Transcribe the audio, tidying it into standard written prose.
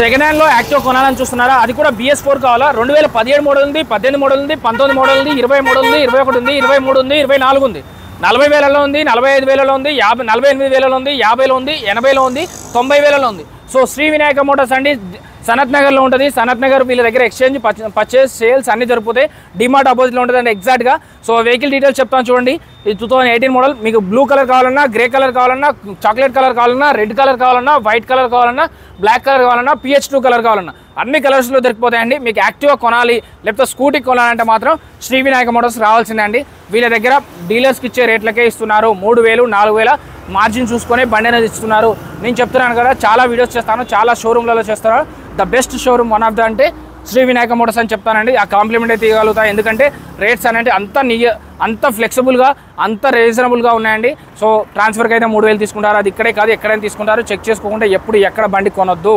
Second hand లో active కొనాలని చూస్తున్నారా? అది కూడా BS4 కావాలా? 2017 మోడల్ ఉంది, 18 మోడల్ ఉంది, 19 మోడల్ ఉంది, 20 మోడల్ ఉంది, 21 ఉంది, 23 ఉంది, 24 ఉంది, 40,000లో ఉంది, 45,000లో ఉంది, 48,000లో ఉంది, 50లో ఉంది, 80లో ఉంది, 90,000లో ఉంది. సో శ్రీ వినాయక మోటార్స్ అండి, సనత్ నగర్లో ఉంటుంది. సనత్ నగర్ వీళ్ళ దగ్గర ఎక్స్చేంజ్, పర్చేస్, సేల్స్ అన్ని జరుపుతాయి. డిమార్ట్ ఆపోజిట్లో ఉంటుంది అండి ఎగ్జాక్ట్గా. సో వెహికల్ డీటెయిల్స్ చెప్తాను చూడండి. ఇది 2018 మోడల్. మీకు బ్లూ కలర్ కావాలన్నా, గ్రే కలర్ కావాలన్నా, చాక్లెట్ కలర్ కావాలన్నా, రెడ్ కలర్ కావాలన్నా, వైట్ కలర్ కావాలన్నా, బ్లాక్ కలర్ కావాలన్నా, PH2 కలర్ కావాలన్నా అన్ని కలర్స్లో దొరికిపోతాయండి. మీకు యాక్టివ్గా కొనాలి లేకపోతే స్కూటీ కొనాలంటే మాత్రం శ్రీ వినాయక మోటార్స్ రావాల్సిందే అండి. వీళ్ళ దగ్గర డీలర్స్కి ఇచ్చే రేట్లకే ఇస్తున్నారు. 3,000, 4,000 మార్జిన్ చూసుకొని బండి అనేది ఇస్తున్నారు. నేను చెప్తున్నాను కదా, చాలా వీడియోస్ చేస్తాను, చాలా షోరూమ్లలో చేస్తాను. The best showroom one of the అంటే శ్రీ వినాయక మోటార్స్ అని చెప్తానండి. ఆ కాంప్లిమెంట్ అయితే ఇవ్వగలుగుతాయి. ఎందుకంటే రేట్స్ అనేది అంత ఫ్లెక్సిబుల్గా, అంత రీజనబుల్గా ఉన్నాయండి. సో ట్రాన్స్ఫర్కి అయితే 3,000 తీసుకుంటారు. అది ఇక్కడే కాదు, ఎక్కడైనా తీసుకుంటారు. చెక్ చేసుకోకుండా ఎప్పుడు ఎక్కడ బండి కొనొద్దు.